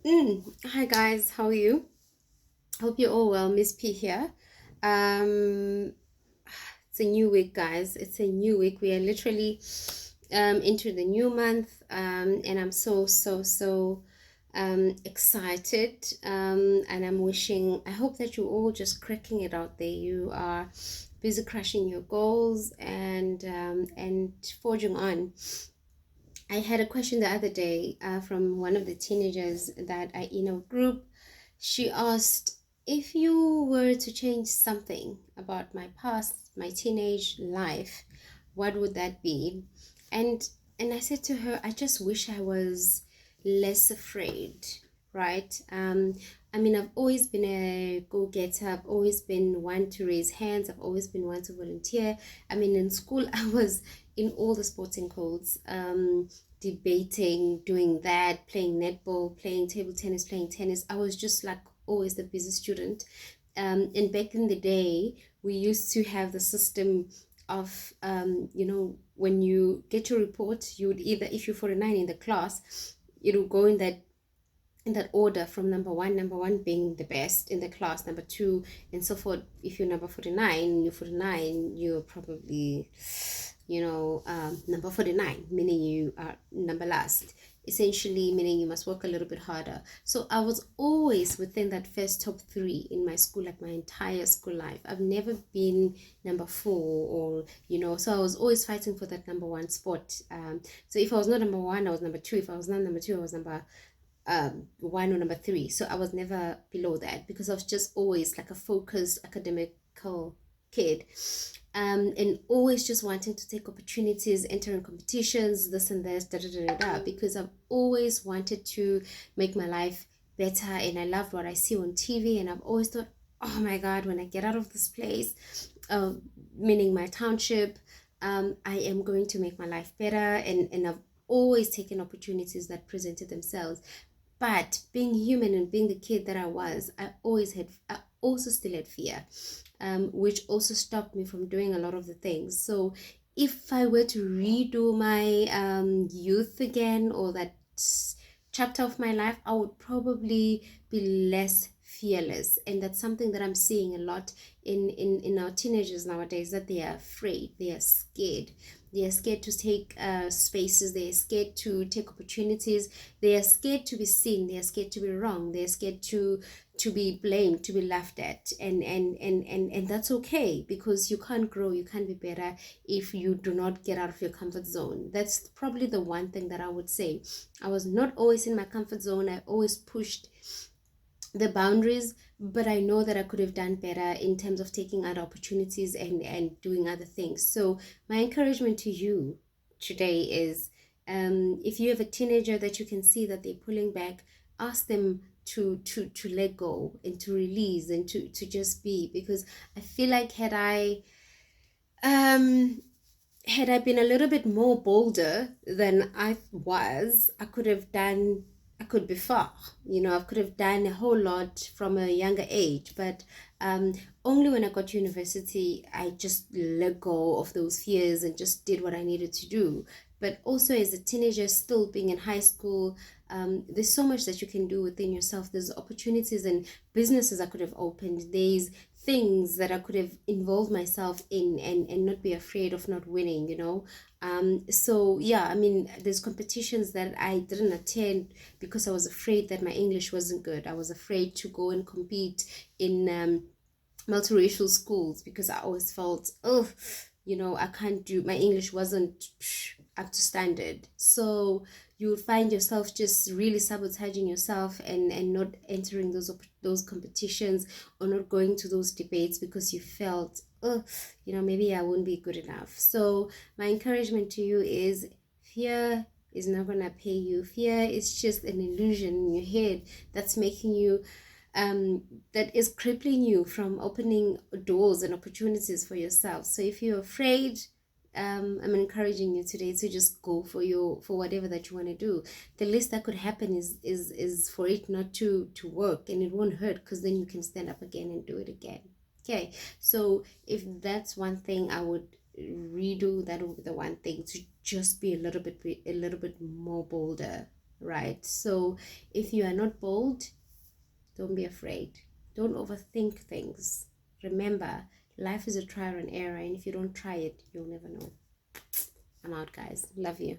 Hi guys, how are you? Hope you're all well. Miss P here. Um, it's a new week, guys. It's a new week. We are literally into the new month, and I'm so excited. And I'm wishing. I hope that you're all just cracking it out there. You are busy crushing your goals and forging on. I had a question the other day from one of the teenagers that I in a group. She asked, if you were to change something about my past, my teenage life, what would that be? And and I said to her, I just wish I was less afraid, right? I mean, I've always been a go-getter. I've always been one to raise hands. I've always been one to volunteer. I mean, in school, I was in all the sporting codes, debating, doing that, playing netball, playing table tennis, playing tennis. I was just like always the busy student. And back in the day, we used to have the system of, when you get your report, you would either, if you're 49 in the class, it will go in that order from number one being the best in the class, number two, and so forth. If you're number 49, you're probably, number 49, meaning you are number last, essentially meaning you must work a little bit harder. So I was always within that first top three in my school, like my entire school life. I've never been number four, or so I was always fighting for that number one spot. So if I was not number one, I was number two. If I was not number two, I was number one or number three. So I was never below that because I was just always like a focused academical kid. And always just wanting to take opportunities, entering competitions, this and this, da da da da da, because I've always wanted to make my life better, and I loved what I see on TV, and I've always thought, oh my God, when I get out of this place, meaning my township, I am going to make my life better, and I've always taken opportunities that presented themselves. But being human and being the kid that I was, I also still had fear, which also stopped me from doing a lot of the things. So if I were to redo my youth again, or that chapter of my life, I would probably be less fearless. And that's something that I'm seeing a lot in our teenagers nowadays, that they are afraid, they are scared. They are scared to take spaces. They are scared to take opportunities. They are scared to be seen. They are scared to be wrong. They are scared to be blamed, to be laughed at, and that's okay, because you can't grow, you can't be better if you do not get out of your comfort zone. That's probably the one thing that I would say. I was not always in my comfort zone. I always pushed the boundaries, but I know that I could have done better in terms of taking other opportunities and doing other things. So my encouragement to you today is, if you have a teenager that you can see that they're pulling back, ask them to let go and to release and to just be. Because I feel like um had I been a little bit more bolder than I was, I could be far. I could have done a whole lot from a younger age. But um, only when I got to university, I just let go of those fears and just did what I needed to do. But also, as a teenager, still being in high school, there's so much that you can do within yourself. There's opportunities and businesses I could have opened. There's things that I could have involved myself in, and not be afraid of not winning. So yeah, I mean, there's competitions that I didn't attend because I was afraid that my English wasn't good. I was afraid to go and compete in multiracial schools because I always felt, oh, I can't do, my English wasn't up to standard. So you would find yourself just really sabotaging yourself, and not entering those competitions, or not going to those debates because you felt, oh, maybe I wouldn't be good enough. So my encouragement to you is, fear is not gonna pay you. Fear is just an illusion in your head that's making you that is crippling you from opening doors and opportunities for yourself. So if you're afraid, I'm encouraging you today to just go for whatever that you want to do. The least that could happen is for it not to work, and it won't hurt, because then you can stand up again and do it again. Okay, so if that's one thing I would redo, that would be the one thing, to just be a little bit more bolder. right? So if you are not bold, don't be afraid. Don't overthink things. Remember, life is a trial and error, and if you don't try it, you'll never know. I'm out, guys. Love you.